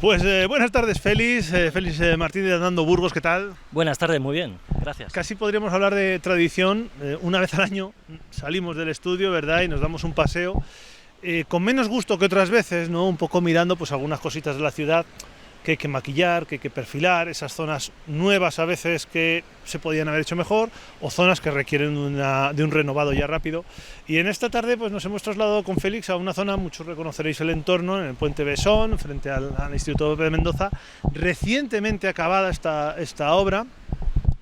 Pues buenas tardes, Félix. Félix Martínez de Andando Burgos, ¿qué tal? Buenas tardes, muy bien, gracias. Casi podríamos hablar de tradición. Una vez al año salimos del estudio, ¿verdad? Y nos damos un paseo. Con menos gusto que otras veces, ¿no? Un poco mirando pues algunas cositas de la ciudad que hay que maquillar, que hay que perfilar, esas zonas nuevas a veces que se podían haber hecho mejor, o zonas que requieren de un renovado ya rápido. Y en esta tarde pues nos hemos trasladado con Félix a una zona, muchos reconoceréis el entorno, en el Puente Besón, frente al Instituto de Mendoza, recientemente acabada esta obra,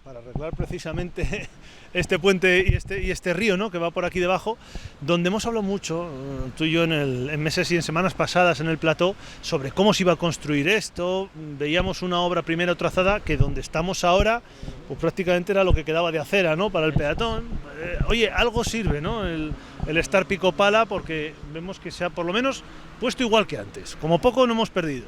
para arreglar precisamente este puente y este río, ¿no?, que va por aquí debajo, donde hemos hablado mucho, tú y yo en meses y en semanas pasadas en el plató, sobre cómo se iba a construir esto. Veíamos una obra primero trazada que donde estamos ahora, pues prácticamente era lo que quedaba de acera, ¿no?, para el peatón. Oye, algo sirve, ¿no?, el estar pico pala, porque vemos que se ha por lo menos puesto igual que antes, como poco no hemos perdido.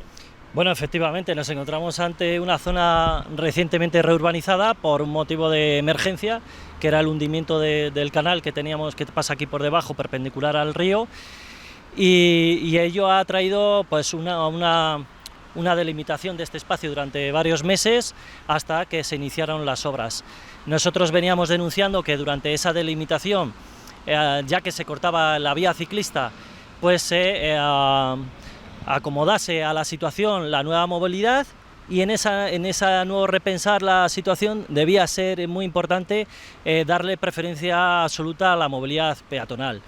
Bueno, efectivamente, nos encontramos ante una zona recientemente reurbanizada por un motivo de emergencia, que era el hundimiento del canal que teníamos, que pasa aquí por debajo, perpendicular al río, y ello ha traído pues una delimitación de este espacio durante varios meses hasta que se iniciaron las obras. Nosotros veníamos denunciando que durante esa delimitación, ya que se cortaba la vía ciclista, pues se acomodase a la situación la nueva movilidad, y en esa nuevo repensar la situación debía ser muy importante darle preferencia absoluta a la movilidad peatonal.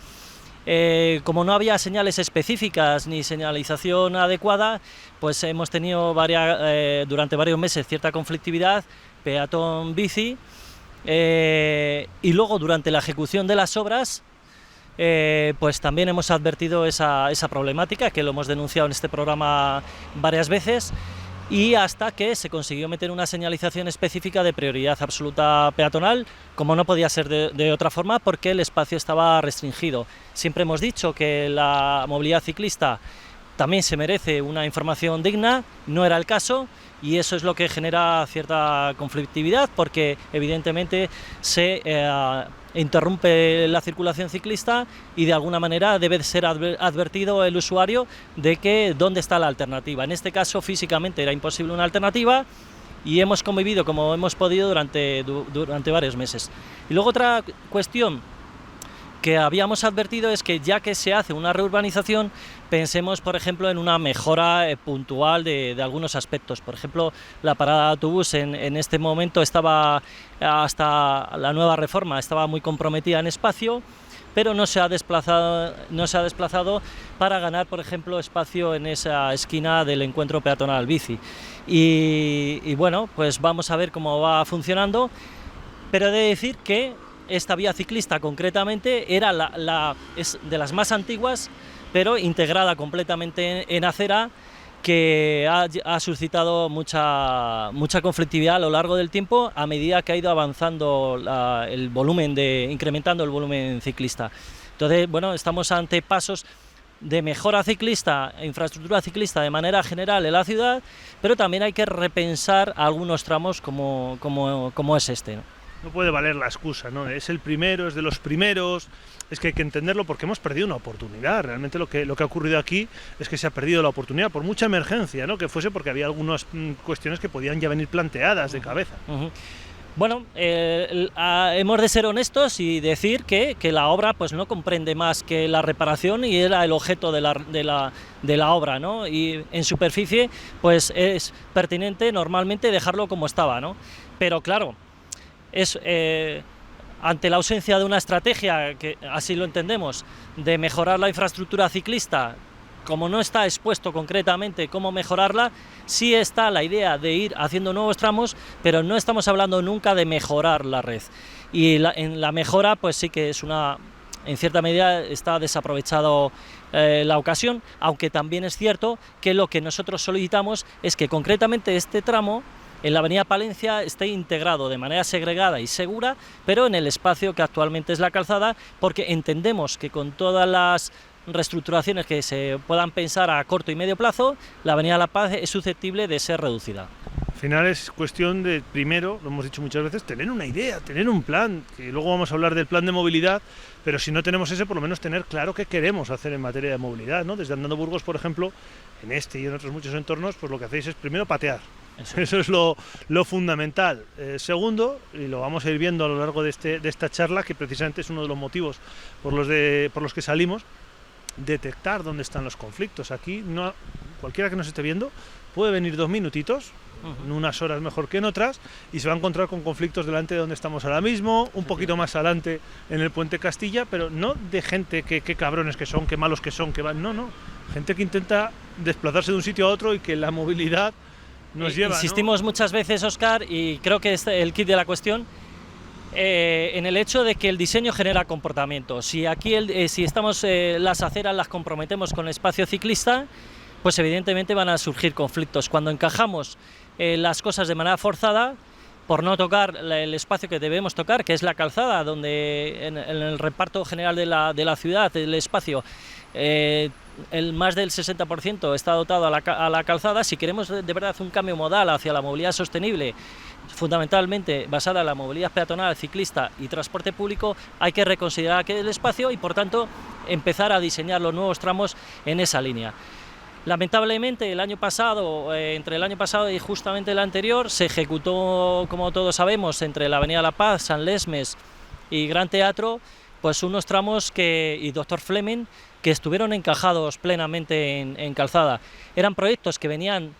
Como no había señales específicas ni señalización adecuada, pues hemos tenido durante varios meses cierta conflictividad peatón-bici, y luego durante la ejecución de las obras pues también hemos advertido esa problemática, que lo hemos denunciado en este programa varias veces, y hasta que se consiguió meter una señalización específica de prioridad absoluta peatonal, como no podía ser de otra forma, porque el espacio estaba restringido. Siempre hemos dicho que la movilidad ciclista también se merece una información digna, no era el caso, y eso es lo que genera cierta conflictividad, porque evidentemente se interrumpe la circulación ciclista y de alguna manera debe ser advertido el usuario de que dónde está la alternativa. En este caso físicamente era imposible una alternativa, y hemos convivido como hemos podido durante varios meses. Y luego otra cuestión que habíamos advertido es que, ya que se hace una reurbanización, pensemos por ejemplo en una mejora puntual de algunos aspectos. Por ejemplo, la parada de autobús en este momento estaba, hasta la nueva reforma, estaba muy comprometida en espacio, pero no se ha desplazado para ganar, por ejemplo, espacio en esa esquina del encuentro peatonal bici. Y bueno, pues vamos a ver cómo va funcionando, pero he de decir que esta vía ciclista concretamente era es de las más antiguas, pero integrada completamente en acera, que ha suscitado mucha conflictividad a lo largo del tiempo, a medida que ha ido avanzando incrementando el volumen ciclista. Entonces, bueno, estamos ante pasos de mejora ciclista, infraestructura ciclista de manera general en la ciudad, pero también hay que repensar algunos tramos como es este, ¿no? No puede valer la excusa, ¿no? Es el primero, es de los primeros. Es que hay que entenderlo, porque hemos perdido una oportunidad. Realmente lo que ha ocurrido aquí es que se ha perdido la oportunidad, por mucha emergencia, ¿no?, que fuese, porque había algunas cuestiones que podían ya venir planteadas de cabeza. Bueno, hemos de ser honestos y decir que la obra pues no comprende más que la reparación, y era el objeto de la obra, ¿no? Y en superficie pues es pertinente normalmente dejarlo como estaba, ¿no? Pero claro, ante la ausencia de una estrategia, que así lo entendemos, de mejorar la infraestructura ciclista, como no está expuesto concretamente cómo mejorarla, sí está la idea de ir haciendo nuevos tramos, pero no estamos hablando nunca de mejorar la red. Y en la mejora pues sí que en cierta medida está desaprovechado la ocasión, aunque también es cierto que lo que nosotros solicitamos es que concretamente este tramo en la avenida Palencia esté integrado de manera segregada y segura, pero en el espacio que actualmente es la calzada, porque entendemos que con todas las reestructuraciones que se puedan pensar a corto y medio plazo, la avenida La Paz es susceptible de ser reducida. final es cuestión de, primero, lo hemos dicho muchas veces, tener una idea, tener un plan, que luego vamos a hablar del plan de movilidad, pero si no tenemos ese, por lo menos tener claro qué queremos hacer en materia de movilidad, ¿no? Desde Andando Burgos, por ejemplo, en este y en otros muchos entornos, pues lo que hacéis es primero patear. Eso es lo fundamental. Segundo, y lo vamos a ir viendo a lo largo de esta charla, que precisamente es uno de los motivos por los que salimos, detectar dónde están los conflictos. Aquí cualquiera que nos esté viendo puede venir 2 minutitos, en unas horas mejor que en otras, y se va a encontrar con conflictos delante de donde estamos ahora mismo, un poquito más adelante en el Puente Castilla, pero no de gente que cabrones que son, qué malos que son, que van, no, gente que intenta desplazarse de un sitio a otro y que la movilidad nos lleva. Insistimos, ¿no?, muchas veces, Óscar, y creo que es el kit de la cuestión, en el hecho de que el diseño genera comportamiento. Si aquí si estamos las aceras las comprometemos con el espacio ciclista, pues evidentemente van a surgir conflictos. Cuando encajamos las cosas de manera forzada, por no tocar el espacio que debemos tocar, que es la calzada, donde en el reparto general de la ciudad, el espacio, el más del 60% está dotado a la calzada. Si queremos de verdad un cambio modal hacia la movilidad sostenible, fundamentalmente basada en la movilidad peatonal, ciclista y transporte público, hay que reconsiderar aquel espacio y, por tanto, empezar a diseñar los nuevos tramos en esa línea. Lamentablemente, el año pasado, entre el año pasado y justamente el anterior, se ejecutó, como todos sabemos, entre la Avenida La Paz, San Lesmes y Gran Teatro, pues unos tramos y Dr. Fleming, que estuvieron encajados plenamente en calzada. Eran proyectos que venían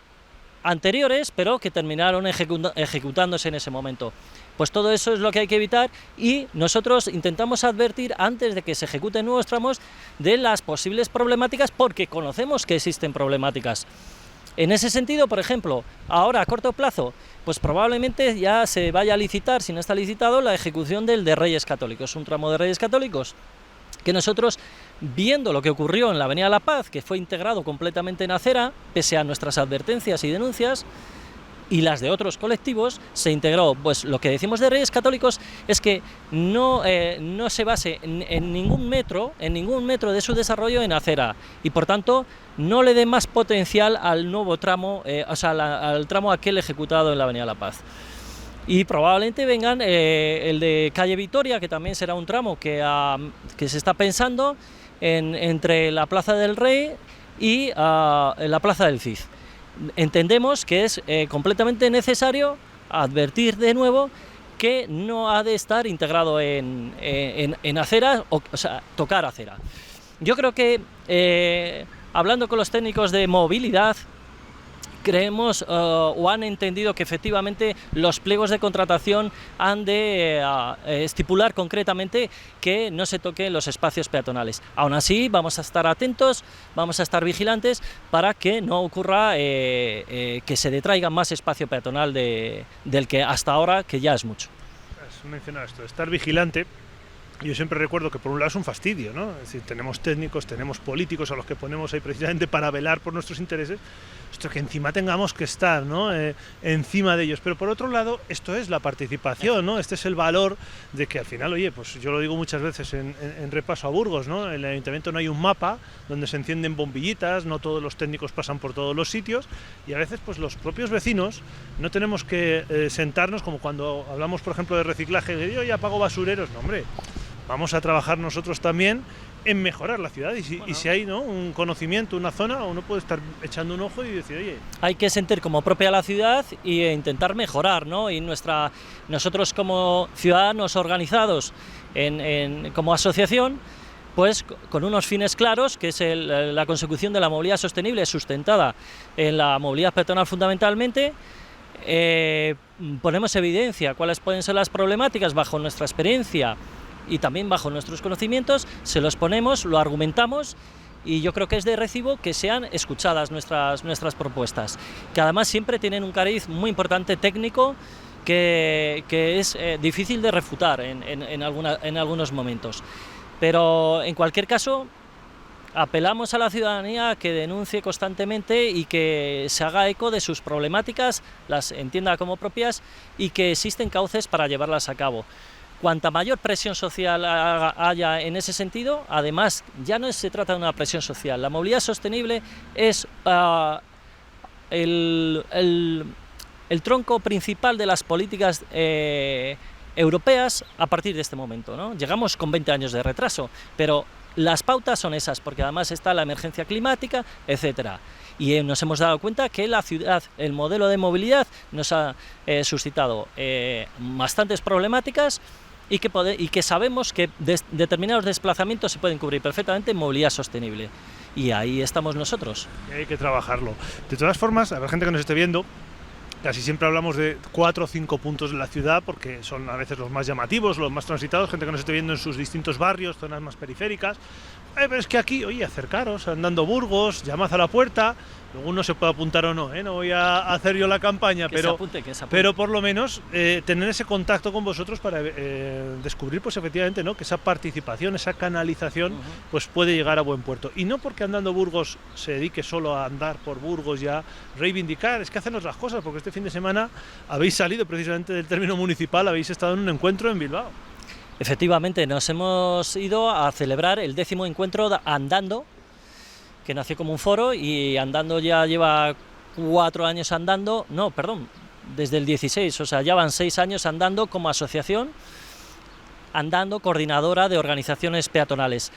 anteriores, pero que terminaron ejecutándose en ese momento. Pues todo eso es lo que hay que evitar, y nosotros intentamos advertir antes de que se ejecuten nuevos tramos de las posibles problemáticas, porque conocemos que existen problemáticas. En ese sentido, por ejemplo, ahora a corto plazo, pues probablemente ya se vaya a licitar, si no está licitado, la ejecución del de Reyes Católicos, un tramo de Reyes Católicos que nosotros, viendo lo que ocurrió en la Avenida La Paz, que fue integrado completamente en acera, pese a nuestras advertencias y denuncias, y las de otros colectivos, se integró. Pues lo que decimos de Reyes Católicos es que no se base en ningún metro de su desarrollo en acera, y por tanto no le dé más potencial al nuevo tramo, al tramo aquel ejecutado en la Avenida La Paz. Y probablemente vengan el de calle Vitoria, que también será un tramo que se está pensando entre la Plaza del Rey y la Plaza del Cid. Entendemos que es completamente necesario advertir de nuevo que no ha de estar integrado en acera, o sea, tocar acera. Yo creo que, hablando con los técnicos de movilidad, creemos o han entendido que efectivamente los pliegos de contratación han de estipular concretamente que no se toquen los espacios peatonales. Aún así, vamos a estar atentos, vamos a estar vigilantes para que no ocurra que se detraiga más espacio peatonal del que hasta ahora, que ya es mucho. Has mencionado esto, estar vigilante. Yo siempre recuerdo que por un lado es un fastidio, ¿no? Es decir, tenemos técnicos, tenemos políticos a los que ponemos ahí precisamente para velar por nuestros intereses, esto que encima tengamos que estar, ¿no?, encima de ellos. Pero por otro lado, esto es la participación, ¿no? Este es el valor de que al final, oye, pues yo lo digo muchas veces en repaso a Burgos, ¿no? En el ayuntamiento no hay un mapa donde se encienden bombillitas, no todos los técnicos pasan por todos los sitios, y a veces pues los propios vecinos no tenemos que sentarnos como cuando hablamos, por ejemplo, de reciclaje, de yo ya pago basureros, no, hombre. Vamos a trabajar nosotros también en mejorar la ciudad, y si hay, ¿no?, un conocimiento, una zona, uno puede estar echando un ojo y decir, oye... Hay que sentir como propia la ciudad e intentar mejorar, ¿no? Y nosotros como ciudadanos organizados como asociación, pues con unos fines claros, que es la consecución de la movilidad sostenible sustentada en la movilidad peatonal fundamentalmente, ponemos evidencia cuáles pueden ser las problemáticas bajo nuestra experiencia y también bajo nuestros conocimientos, se los ponemos, lo argumentamos, y yo creo que es de recibo que sean escuchadas nuestras propuestas, que además siempre tienen un cariz muy importante técnico que es difícil de refutar en algunos momentos. Pero en cualquier caso, apelamos a la ciudadanía a que denuncie constantemente y que se haga eco de sus problemáticas, las entienda como propias y que existen cauces para llevarlas a cabo. Cuanta mayor presión social haya en ese sentido, además ya no se trata de una presión social, la movilidad sostenible es el tronco principal de las políticas europeas a partir de este momento, ¿no? Llegamos con 20 años de retraso, pero las pautas son esas, porque además está la emergencia climática, etcétera. Y nos hemos dado cuenta que la ciudad, el modelo de movilidad nos ha suscitado bastantes problemáticas y que sabemos que determinados desplazamientos se pueden cubrir perfectamente en movilidad sostenible. Y ahí estamos nosotros. Y hay que trabajarlo. De todas formas, habrá gente que nos esté viendo. Casi siempre hablamos de 4 o 5 puntos de la ciudad porque son a veces los más llamativos, los más transitados, gente que nos esté viendo en sus distintos barrios, zonas más periféricas. Pero es que aquí, oye, acercaros, andando Burgos, llamad a la puerta, luego uno se puede apuntar o no, no voy a hacer yo la campaña, que se apunte. Pero por lo menos tener ese contacto con vosotros para descubrir, pues efectivamente, ¿no? Que esa participación, esa canalización, pues puede llegar a buen puerto. Y no porque Andando Burgos se dedique solo a andar por Burgos y a reivindicar, es que hacen otras cosas, porque este fin de semana habéis salido precisamente del término municipal, habéis estado en un encuentro en Bilbao. Efectivamente, nos hemos ido a celebrar el 10º encuentro Andando, que nació como un foro y Andando ya lleva 4 años andando, no, perdón, desde el 16, o sea, ya van 6 años andando como asociación, Andando, coordinadora de organizaciones peatonales.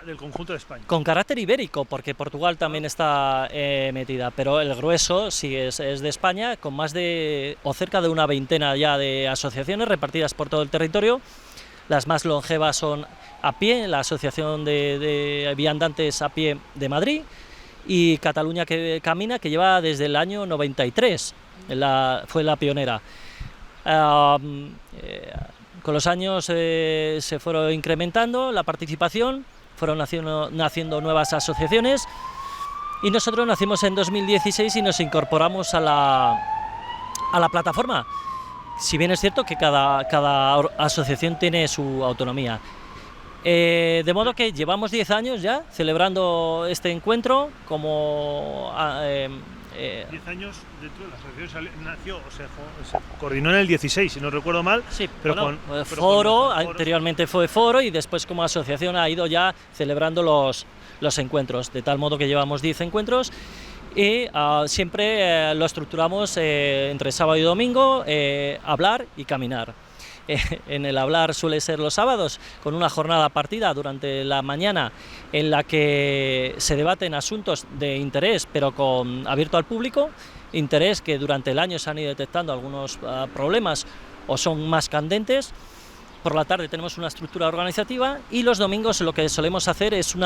Del conjunto de España. Con carácter ibérico, porque Portugal también está metida, pero el grueso sí es de España, con más de, o cerca de una veintena ya de asociaciones repartidas por todo el territorio. Las más longevas son A Pie, la Asociación de Viandantes a Pie de Madrid, y Cataluña que Camina, que lleva desde el año 93, fue la pionera. Con los años se fueron incrementando la participación, fueron naciendo nuevas asociaciones, y nosotros nacimos en 2016 y nos incorporamos a la plataforma. Si bien es cierto que cada asociación tiene su autonomía. De modo que llevamos 10 años ya celebrando este encuentro como... 10 años dentro de la asociación nació, o sea, se coordinó en el 16, si no recuerdo mal. Sí, pero bueno, con foro, anteriormente fue foro y después como asociación ha ido ya celebrando los encuentros, de tal modo que llevamos 10 encuentros. Y siempre lo estructuramos entre sábado y domingo, hablar y caminar. En el hablar suele ser los sábados, con una jornada partida durante la mañana en la que se debaten asuntos de interés, pero abierto al público, interés que durante el año se han ido detectando algunos problemas o son más candentes. Por la tarde tenemos una estructura organizativa y los domingos lo que solemos hacer es un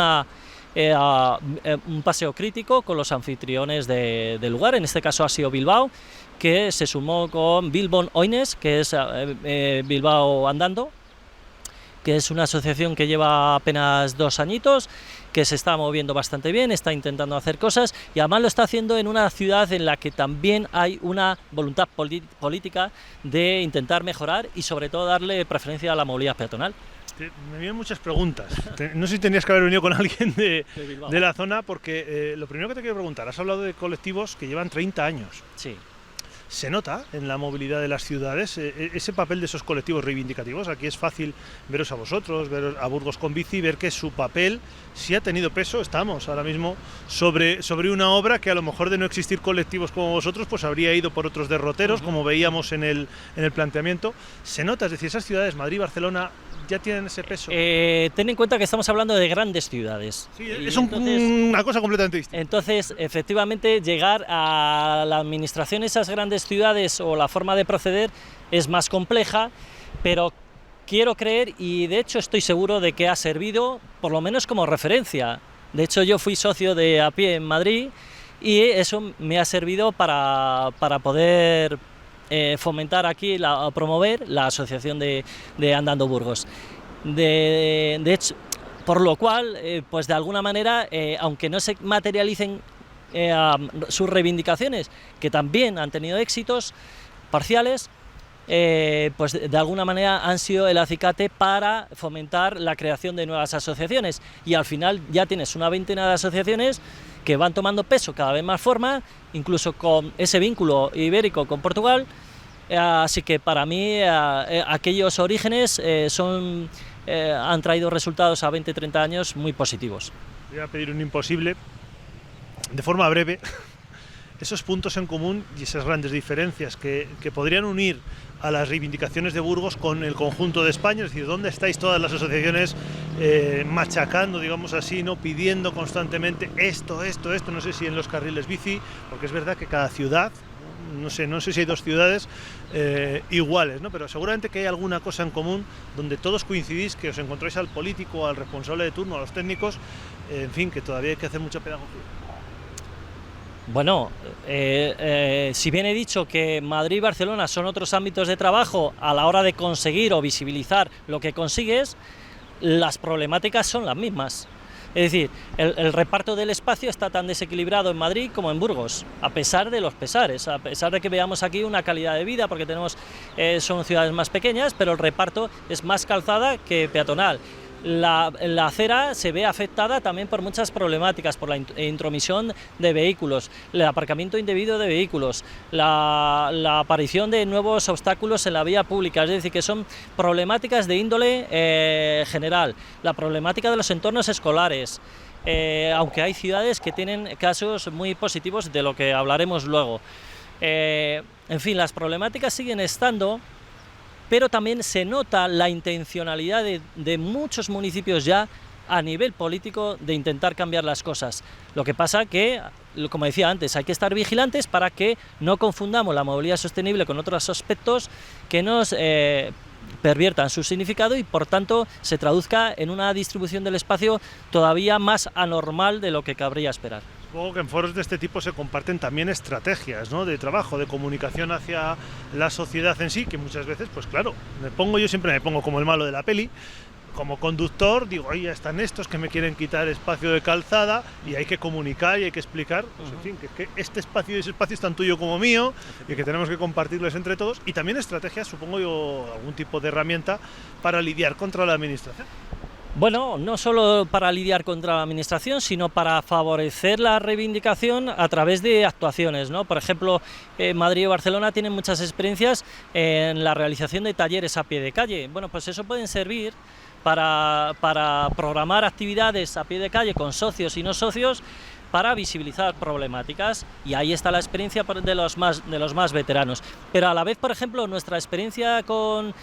paseo crítico con los anfitriones del lugar. En este caso ha sido Bilbao, que se sumó con Bilbon Oines, que es Bilbao Andando, que es una asociación que lleva apenas 2 añitos, que se está moviendo bastante bien, está intentando hacer cosas y además lo está haciendo en una ciudad en la que también hay una voluntad política de intentar mejorar y sobre todo darle preferencia a la movilidad peatonal. Me vienen muchas preguntas. No sé si tenías que haber venido con alguien de la zona, porque lo primero que te quiero preguntar, has hablado de colectivos que llevan 30 años. Sí. ¿Se nota en la movilidad de las ciudades ese papel de esos colectivos reivindicativos? Aquí es fácil veros a vosotros, ver a Burgos con Bici, ver que su papel sí ha tenido peso. Estamos ahora mismo sobre una obra que a lo mejor de no existir colectivos como vosotros, pues habría ido por otros derroteros, como veíamos en el planteamiento. ¿Se nota? Es decir, esas ciudades, Madrid, Barcelona, ya tienen ese peso. Ten en cuenta que estamos hablando de grandes ciudades. Sí, es una cosa completamente distinta. Entonces, efectivamente, llegar a la administración de esas grandes ciudades o la forma de proceder es más compleja, pero quiero creer y de hecho estoy seguro de que ha servido por lo menos como referencia. De hecho, yo fui socio de A Pie en Madrid y eso me ha servido para poder fomentar aquí, promover la asociación de Andando Burgos. De hecho, por lo cual, pues de alguna manera, aunque no se materialicen sus reivindicaciones, que también han tenido éxitos parciales, pues de alguna manera han sido el acicate para fomentar la creación de nuevas asociaciones y al final ya tienes una veintena de asociaciones que van tomando peso, cada vez más forma, incluso con ese vínculo ibérico con Portugal, así que para mí aquellos orígenes han traído resultados a 20-30 años muy positivos. Voy a pedir un imposible, de forma breve. esos puntos en común y esas grandes diferencias que podrían unir a las reivindicaciones de Burgos con el conjunto de España, es decir, ¿dónde estáis todas las asociaciones machacando, digamos así, ¿no? Pidiendo constantemente esto, no sé si en los carriles bici, porque es verdad que cada ciudad, no sé si hay 2 ciudades iguales, ¿no? Pero seguramente que hay alguna cosa en común donde todos coincidís, que os encontráis al político, al responsable de turno, a los técnicos, en fin, que todavía hay que hacer mucha pedagogía. Bueno, si bien he dicho que Madrid y Barcelona son otros ámbitos de trabajo a la hora de conseguir o visibilizar lo que consigues, las problemáticas son las mismas. Es decir, el reparto del espacio está tan desequilibrado en Madrid como en Burgos, a pesar de los pesares, a pesar de que veamos aquí una calidad de vida, porque son ciudades más pequeñas, pero el reparto es más calzada que peatonal. La acera se ve afectada también por muchas problemáticas, por la intromisión de vehículos, el aparcamiento indebido de vehículos, la aparición de nuevos obstáculos en la vía pública, es decir, que son problemáticas de índole general, la problemática de los entornos escolares, aunque hay ciudades que tienen casos muy positivos de lo que hablaremos luego. En fin, las problemáticas siguen estando, pero también se nota la intencionalidad de muchos municipios ya a nivel político de intentar cambiar las cosas. Lo que pasa que, como decía antes, hay que estar vigilantes para que no confundamos la movilidad sostenible con otros aspectos que nos perviertan su significado y por tanto se traduzca en una distribución del espacio todavía más anormal de lo que cabría esperar. Supongo que en foros de este tipo se comparten también estrategias, ¿no?, de trabajo, de comunicación hacia la sociedad en sí, que muchas veces, pues claro, yo siempre me pongo como el malo de la peli, como conductor, digo, ahí ya están estos que me quieren quitar espacio de calzada y hay que comunicar y hay que explicar, pues en fin, que este espacio y ese espacio es tan tuyo como mío y que tenemos que compartirlos entre todos, y también estrategias, supongo yo, algún tipo de herramienta para lidiar contra la administración. Bueno, no solo para lidiar contra la administración, sino para favorecer la reivindicación a través de actuaciones, ¿no? Por ejemplo, Madrid y Barcelona tienen muchas experiencias en la realización de talleres a pie de calle. Bueno, pues eso pueden servir para programar actividades a pie de calle con socios y no socios para visibilizar problemáticas, y ahí está la experiencia de los más veteranos. Pero a la vez, por ejemplo, nuestra experiencia con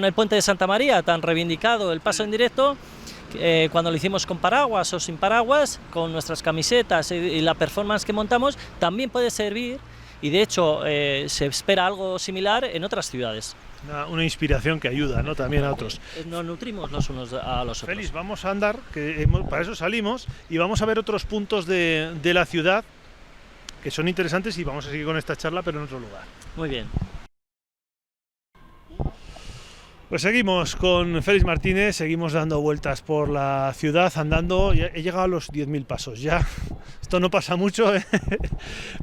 el Puente de Santa María, tan reivindicado, el paso en directo, cuando lo hicimos con paraguas o sin paraguas, con nuestras camisetas y la performance que montamos, también puede servir, y de hecho se espera algo similar en otras ciudades. Una inspiración que ayuda, ¿no?, también a otros. Nos nutrimos los unos a los otros. Félix, vamos a andar, que para eso salimos, y vamos a ver otros puntos de la ciudad que son interesantes, y vamos a seguir con esta charla, pero en otro lugar. Muy bien. Pues seguimos con Félix Martínez, seguimos dando vueltas por la ciudad, andando, he llegado a los 10.000 pasos ya, esto no pasa mucho,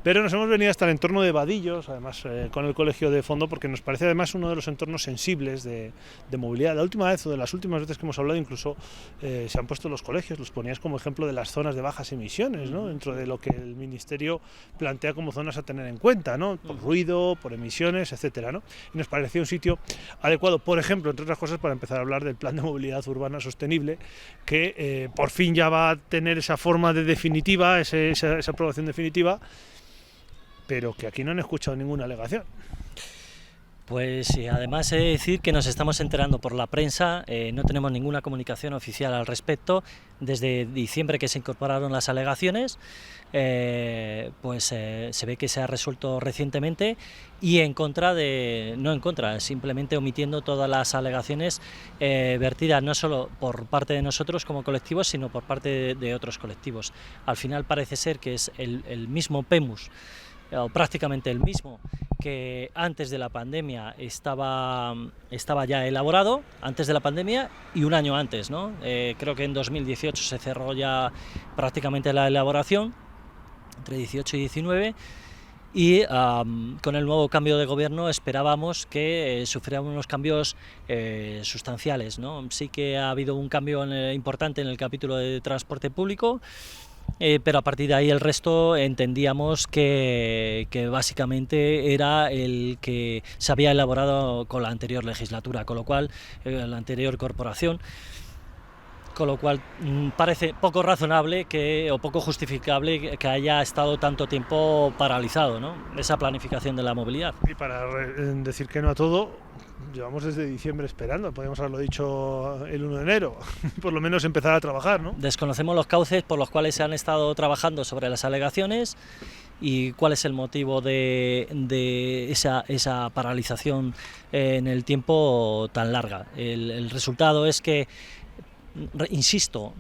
pero nos hemos venido hasta el entorno de Vadillos, además con el colegio de fondo, porque nos parece además uno de los entornos sensibles de movilidad. La última vez, o de las últimas veces que hemos hablado, incluso se han puesto los colegios, los ponías como ejemplo de las zonas de bajas emisiones, ¿no?, dentro de lo que el Ministerio plantea como zonas a tener en cuenta, ¿no?, por ruido, por emisiones, etcétera, ¿no? Y nos parecía un sitio adecuado, por ejemplo, entre otras cosas, para empezar a hablar del Plan de Movilidad Urbana Sostenible, que por fin ya va a tener esa forma de definitiva, esa aprobación definitiva, pero que aquí no han escuchado ninguna alegación. Pues sí, además he de decir que nos estamos enterando por la prensa, no tenemos ninguna comunicación oficial al respecto. Desde diciembre que se incorporaron las alegaciones, se ve que se ha resuelto recientemente, y simplemente omitiendo todas las alegaciones vertidas no solo por parte de nosotros como colectivos, sino por parte de otros colectivos. Al final parece ser que es el mismo PEMUS, o prácticamente el mismo que antes de la pandemia estaba ya elaborado, antes de la pandemia y un año antes, ¿no? Creo que en 2018 se cerró ya prácticamente la elaboración, entre 18 y 19, y con el nuevo cambio de gobierno esperábamos que sufrieran unos cambios sustanciales, ¿no? Sí que ha habido un cambio importante en el capítulo de transporte público, pero a partir de ahí el resto entendíamos que básicamente era el que se había elaborado con la anterior legislatura, con lo cual la anterior corporación, con lo cual parece poco razonable o poco justificable que haya estado tanto tiempo paralizado, ¿no?, esa planificación de la movilidad. Y para decir que no a todo, llevamos desde diciembre esperando, podríamos haberlo dicho el 1 de enero, por lo menos empezar a trabajar, ¿no? Desconocemos los cauces por los cuales se han estado trabajando sobre las alegaciones y cuál es el motivo de esa paralización en el tiempo tan larga. El resultado es que, insisto,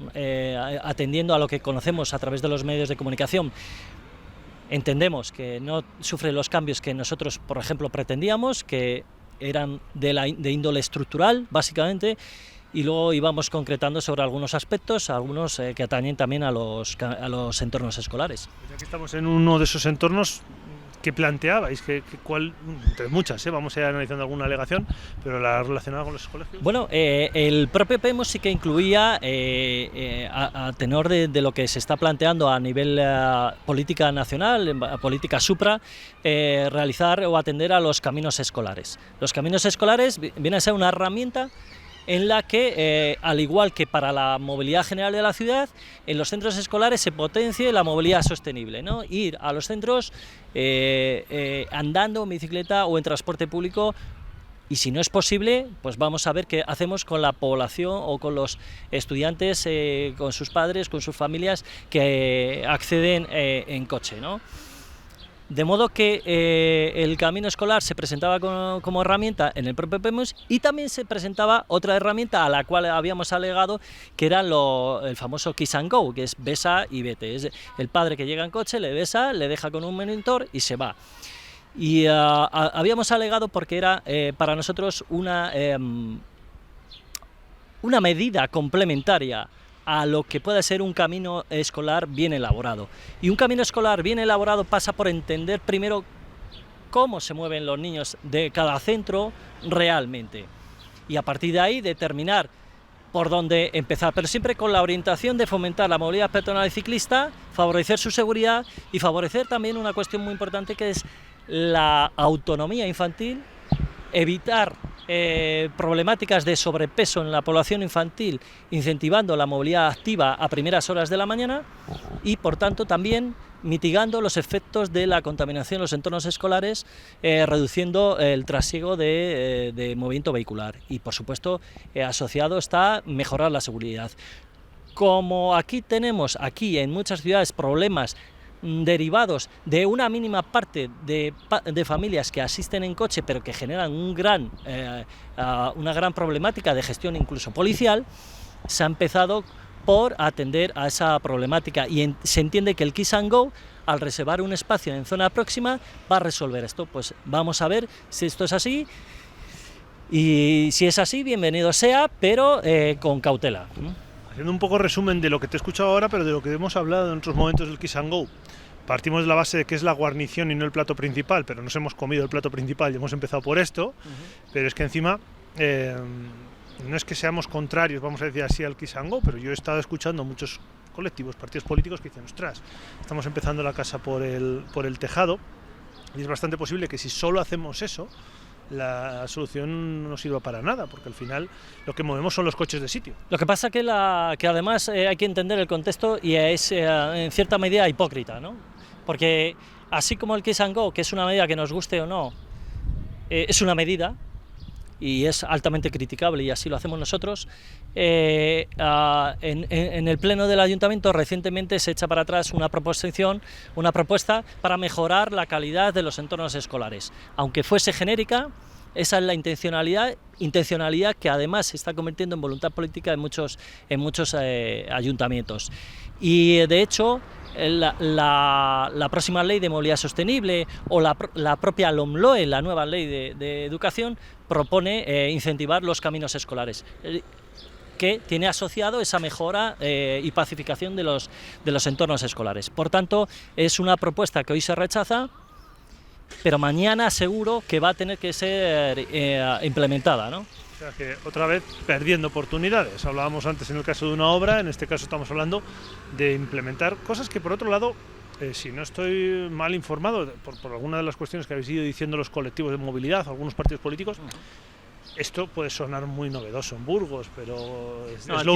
atendiendo a lo que conocemos a través de los medios de comunicación, entendemos que no sufre los cambios que nosotros, por ejemplo, pretendíamos, que eran de índole estructural, básicamente, y luego íbamos concretando sobre algunos aspectos, algunos que atañen también a los entornos escolares. Ya que estamos en uno de esos entornos, ¿qué planteabais? ¿Cuál, entre muchas, vamos a ir analizando alguna alegación, pero la relacionada con los colegios? Bueno, el propio PEMOS sí que incluía, a tenor de lo que se está planteando a nivel política nacional, política supra, realizar o atender a los caminos escolares. Los caminos escolares vienen a ser una herramienta en la que, al igual que para la movilidad general de la ciudad, en los centros escolares se potencie la movilidad sostenible, ¿no? Ir a los centros andando, en bicicleta o en transporte público, y si no es posible, pues vamos a ver qué hacemos con la población o con los estudiantes, con sus padres, con sus familias que acceden en coche, ¿no? De modo que el camino escolar se presentaba como herramienta en el propio PEMOS, y también se presentaba otra herramienta a la cual habíamos alegado, que era el famoso Kiss and Go, que es besa y vete. Es el padre que llega en coche, le besa, le deja con un monitor y se va. Y habíamos alegado porque era para nosotros una medida complementaria a lo que pueda ser un camino escolar bien elaborado. Y un camino escolar bien elaborado pasa por entender primero cómo se mueven los niños de cada centro realmente, y a partir de ahí determinar por dónde empezar, pero siempre con la orientación de fomentar la movilidad peatonal y ciclista, favorecer su seguridad y favorecer también una cuestión muy importante, que es la autonomía infantil, evitar problemáticas de sobrepeso en la población infantil, incentivando la movilidad activa a primeras horas de la mañana, y por tanto también mitigando los efectos de la contaminación en los entornos escolares, reduciendo el trasiego de movimiento vehicular, y por supuesto asociado está mejorar la seguridad. Como tenemos en muchas ciudades problemas derivados de una mínima parte de familias que asisten en coche, pero que generan una gran problemática de gestión incluso policial, se ha empezado por atender a esa problemática, y se entiende que el Kiss and Go, al reservar un espacio en zona próxima, va a resolver esto. Pues vamos a ver si esto es así, y si es así, bienvenido sea, pero con cautela. Haciendo un poco resumen de lo que te he escuchado ahora, pero de lo que hemos hablado en otros momentos del Kiss and Go. Partimos de la base de que es la guarnición y no el plato principal, pero nos hemos comido el plato principal y hemos empezado por esto, pero es que encima no es que seamos contrarios, vamos a decir así, al Kiss and Go, pero yo he estado escuchando muchos colectivos, partidos políticos que dicen, ostras, estamos empezando la casa por el tejado, y es bastante posible que si solo hacemos eso, la solución no sirva para nada, porque al final lo que movemos son los coches de sitio. Lo que pasa que además hay que entender el contexto, y es en cierta medida hipócrita, ¿no? Porque así como el Kiss and Go, que es una medida que nos guste o no, es una medida y es altamente criticable, y así lo hacemos nosotros, en el pleno del ayuntamiento recientemente se echa para atrás una propuesta para mejorar la calidad de los entornos escolares. Aunque fuese genérica, esa es la intencionalidad que además se está convirtiendo en voluntad política en muchos ayuntamientos. Y de hecho, la próxima ley de movilidad sostenible o la propia LOMLOE, la nueva ley de educación, propone incentivar los caminos escolares, que tiene asociado esa mejora y pacificación de los entornos escolares. Por tanto, es una propuesta que hoy se rechaza, pero mañana seguro que va a tener que ser implementada, ¿no? O sea que otra vez perdiendo oportunidades. Hablábamos antes en el caso de una obra, en este caso estamos hablando de implementar cosas que, por otro lado, si no estoy mal informado por alguna de las cuestiones que habéis ido diciendo los colectivos de movilidad, algunos partidos políticos, Esto puede sonar muy novedoso en Burgos, pero No, es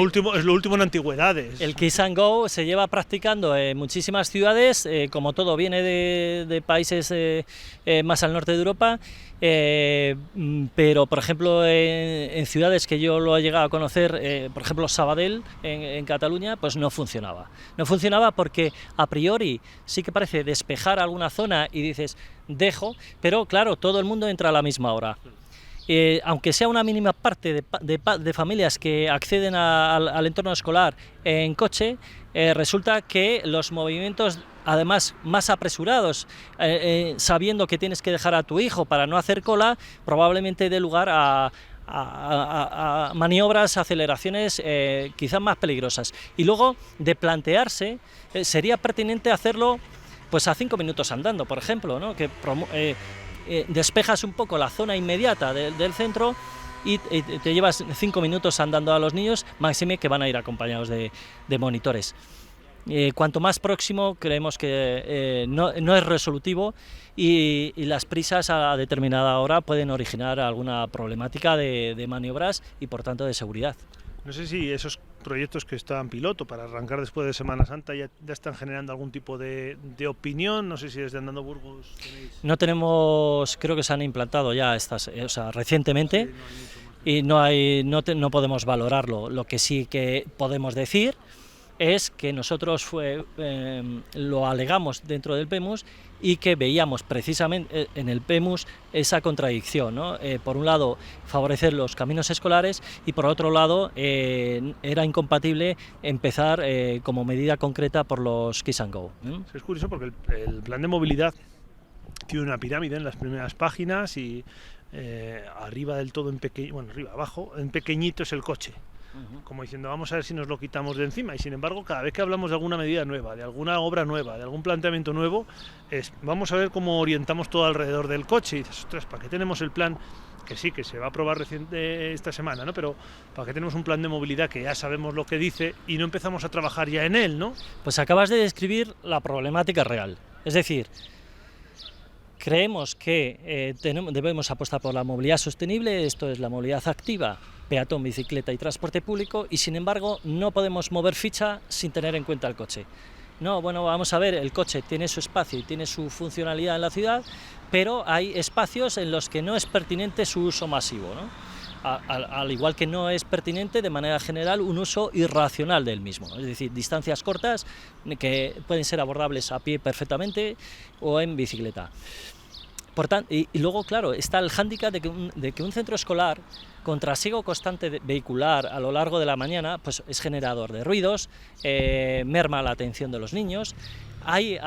lo último en antigüedades. El Kiss and Go se lleva practicando en muchísimas ciudades, como todo viene de países más al norte de Europa, pero por ejemplo en ciudades que yo lo he llegado a conocer, por ejemplo Sabadell en Cataluña, pues no funcionaba. No funcionaba porque a priori sí que parece despejar alguna zona y dices dejo, pero claro, todo el mundo entra a la misma hora. Aunque sea una mínima parte de familias que acceden al entorno escolar en coche, resulta que los movimientos, además más apresurados, sabiendo que tienes que dejar a tu hijo para no hacer cola, probablemente dé lugar a maniobras, aceleraciones quizás más peligrosas. Y luego de plantearse, sería pertinente hacerlo pues a 5 minutos andando, por ejemplo, ¿no? Que despejas un poco la zona inmediata del centro y te llevas 5 minutos andando a los niños, máxime que van a ir acompañados de monitores. Cuanto más próximo, creemos que no es resolutivo y las prisas a determinada hora pueden originar alguna problemática de maniobras y por tanto de seguridad. No sé si esos proyectos que están piloto para arrancar después de Semana Santa ya están generando algún tipo de opinión. No sé si desde Andando Burgos tenéis... No tenemos, creo que se han implantado ya estas, recientemente, y no podemos valorarlo. Lo que sí que podemos decir es que nosotros lo alegamos dentro del PEMUS y que veíamos precisamente en el PEMUS esa contradicción, ¿no? Por un lado favorecer los caminos escolares y por otro lado era incompatible empezar como medida concreta por los Kiss and Go. Es curioso porque el plan de movilidad tiene una pirámide en las primeras páginas y arriba del todo abajo en pequeñito es el coche. Como diciendo, vamos a ver si nos lo quitamos de encima, y sin embargo cada vez que hablamos de alguna medida nueva, de alguna obra nueva, de algún planteamiento nuevo, vamos a ver cómo orientamos todo alrededor del coche, y dices, ostras, ¿para qué tenemos el plan? Que sí, que se va a aprobar esta semana, ¿no? Pero ¿para qué tenemos un plan de movilidad que ya sabemos lo que dice y no empezamos a trabajar ya en él, ¿no? Pues acabas de describir la problemática real, es decir, creemos que debemos apostar por la movilidad sostenible, esto es la movilidad activa, peatón, bicicleta y transporte público, y sin embargo no podemos mover ficha sin tener en cuenta el coche. No, bueno, vamos a ver, el coche tiene su espacio y tiene su funcionalidad en la ciudad, pero hay espacios en los que no es pertinente su uso masivo, ¿no? Al igual que no es pertinente de manera general un uso irracional del mismo, ¿no? Es decir, distancias cortas que pueden ser abordables a pie perfectamente o en bicicleta. Por tanto, y luego, claro, está el hándicap de que un centro escolar con trasiego constante vehicular a lo largo de la mañana pues es generador de ruidos, merma la atención de los niños. Hay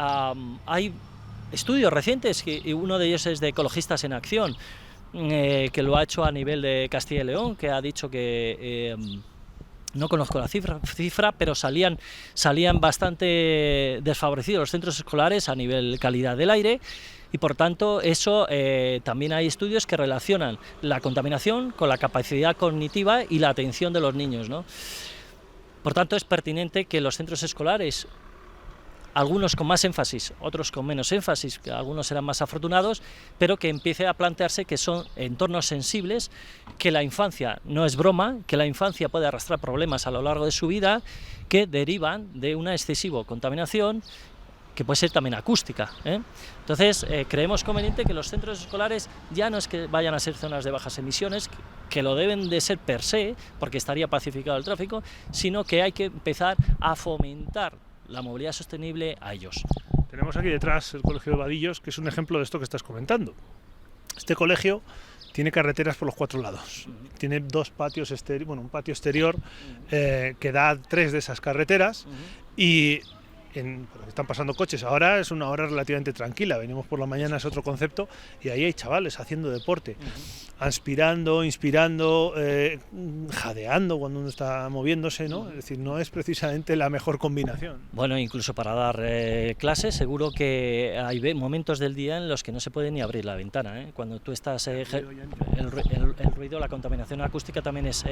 estudios recientes, y uno de ellos es de Ecologistas en Acción, que lo ha hecho a nivel de Castilla y León, que ha dicho que... no conozco la cifra, pero salían bastante desfavorecidos los centros escolares a nivel calidad del aire, y por tanto eso también hay estudios que relacionan la contaminación con la capacidad cognitiva y la atención de los niños, ¿no? Por tanto es pertinente que los centros escolares, algunos con más énfasis, otros con menos énfasis, que algunos serán más afortunados, pero que empiece a plantearse que son entornos sensibles, que la infancia no es broma, que la infancia puede arrastrar problemas a lo largo de su vida que derivan de una excesiva contaminación, que puede ser también acústica, ¿eh? Entonces creemos conveniente que los centros escolares ya no es que vayan a ser zonas de bajas emisiones, que lo deben de ser per se, porque estaría pacificado el tráfico, sino que hay que empezar a fomentar la movilidad sostenible a ellos. Tenemos aquí detrás el Colegio de Vadillos, que es un ejemplo de esto que estás comentando. Este colegio tiene carreteras por los 4 lados. Tiene 2 patios exteriores, un patio exterior que da a 3 de esas carreteras, y están pasando coches. Ahora es una hora relativamente tranquila, venimos por la mañana, es otro concepto, y ahí hay chavales haciendo deporte, aspirando, inspirando, jadeando cuando uno está moviéndose, ¿no? Es decir, no es precisamente la mejor combinación. Bueno, incluso para dar clases, seguro que hay momentos del día en los que no se puede ni abrir la ventana, ¿eh? Cuando tú estás... el ruido, la contaminación acústica también es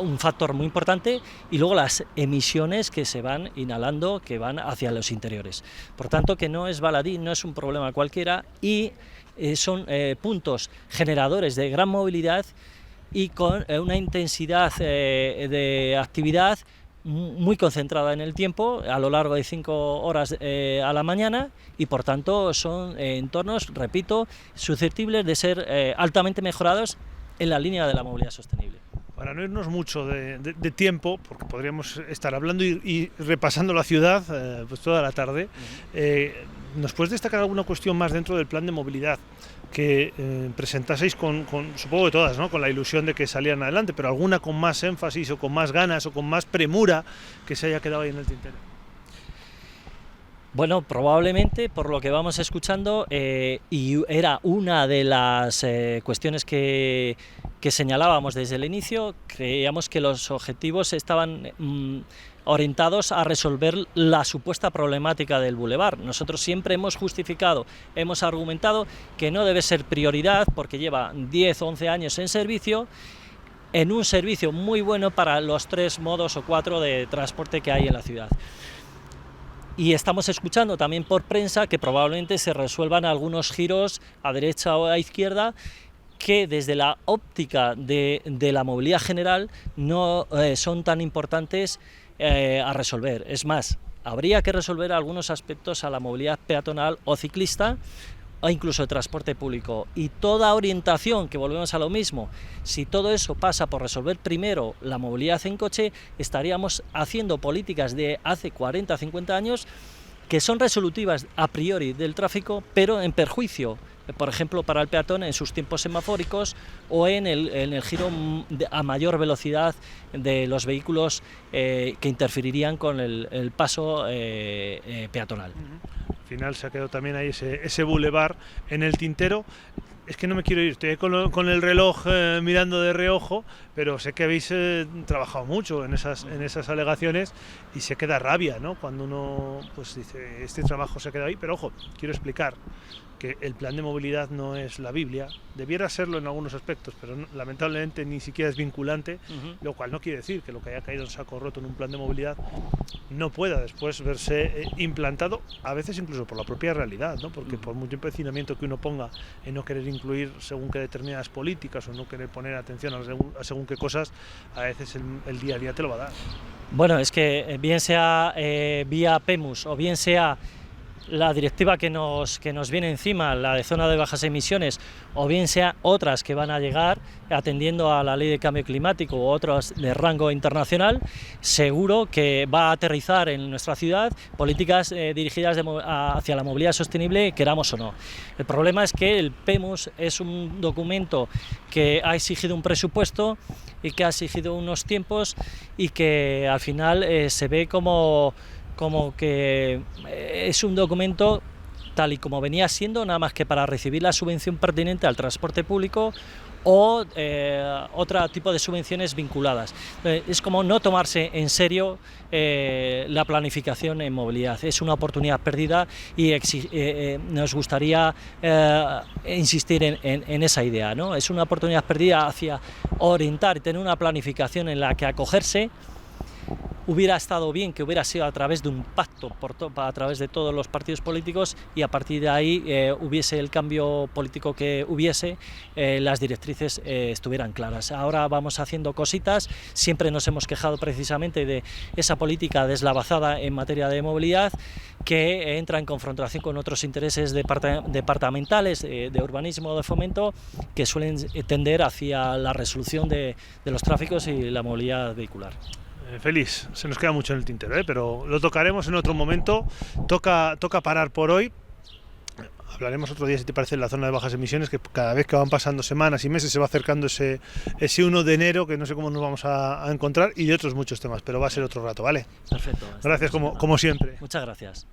un factor muy importante, y luego las emisiones que se van inhalando, que van hacia los interiores. Por tanto, que no es baladí, no es un problema cualquiera, y son puntos generadores de gran movilidad y con una intensidad de actividad muy concentrada en el tiempo, a lo largo de 5 horas a la mañana, y por tanto son entornos, repito, susceptibles de ser altamente mejorados en la línea de la movilidad sostenible. Para no irnos mucho de tiempo, porque podríamos estar hablando y repasando la ciudad pues toda la tarde, ¿nos puedes destacar alguna cuestión más dentro del plan de movilidad que presentaseis con supongo que todas, ¿no?, con la ilusión de que salieran adelante, pero alguna con más énfasis o con más ganas o con más premura que se haya quedado ahí en el tintero? Bueno, probablemente, por lo que vamos escuchando, y era una de las cuestiones que señalábamos desde el inicio, creíamos que los objetivos estaban orientados a resolver la supuesta problemática del bulevar. Nosotros siempre hemos justificado, hemos argumentado que no debe ser prioridad porque lleva 10 o 11 años en servicio, en un servicio muy bueno para los 3 modos o 4 de transporte que hay en la ciudad. Y estamos escuchando también por prensa que probablemente se resuelvan algunos giros a derecha o a izquierda que desde la óptica de la movilidad general no son tan importantes a resolver. Es más, habría que resolver algunos aspectos a la movilidad peatonal o ciclista, o incluso de transporte público, y toda orientación, que volvemos a lo mismo, si todo eso pasa por resolver primero la movilidad en coche, estaríamos haciendo políticas de hace 40 o 50 años que son resolutivas a priori del tráfico, pero en perjuicio, por ejemplo, para el peatón en sus tiempos semafóricos o en el giro a mayor velocidad de los vehículos que interferirían con el paso peatonal. Al final se ha quedado también ahí ese bulevar en el tintero. Es que no me quiero ir, estoy con el reloj mirando de reojo, pero sé que habéis trabajado mucho en esas alegaciones y se queda rabia, ¿no?, cuando uno pues dice, este trabajo se queda ahí, pero ojo, quiero explicar que el plan de movilidad no es la Biblia, debiera serlo en algunos aspectos, pero lamentablemente ni siquiera es vinculante, lo cual no quiere decir que lo que haya caído en saco roto en un plan de movilidad no pueda después verse implantado, a veces incluso por la propia realidad, ¿no?, porque por mucho empecinamiento que uno ponga en no querer incluir según qué determinadas políticas o no querer poner atención a según qué cosas, a veces el día a día te lo va a dar. Bueno, es que bien sea vía PEMUS o bien sea la directiva que nos viene encima, la de zona de bajas emisiones, o bien sea otras que van a llegar atendiendo a la ley de cambio climático u otras de rango internacional, seguro que va a aterrizar en nuestra ciudad políticas dirigidas hacia la movilidad sostenible, queramos o no. El problema es que el PEMUS es un documento que ha exigido un presupuesto y que ha exigido unos tiempos y que al final se ve como que es un documento tal y como venía siendo, nada más que para recibir la subvención pertinente al transporte público o otro tipo de subvenciones vinculadas. Es como no tomarse en serio la planificación en movilidad. Es una oportunidad perdida y nos gustaría insistir en esa idea, ¿no? Es una oportunidad perdida hacia orientar y tener una planificación en la que acogerse. Hubiera estado bien que hubiera sido a través de un pacto a través de todos los partidos políticos y a partir de ahí hubiese el cambio político que hubiese, las directrices estuvieran claras. Ahora vamos haciendo cositas, siempre nos hemos quejado precisamente de esa política deslavazada en materia de movilidad que entra en confrontación con otros intereses departamentales de urbanismo o de fomento que suelen tender hacia la resolución de los tráficos y la movilidad vehicular. Feliz, se nos queda mucho en el tintero, pero lo tocaremos en otro momento. Toca parar por hoy. Hablaremos otro día, si te parece, en la zona de bajas emisiones, que cada vez que van pasando semanas y meses se va acercando ese 1 de enero, que no sé cómo nos vamos a encontrar, y de otros muchos temas, pero va a ser otro rato, ¿vale? Perfecto. Gracias como siempre. Muchas gracias.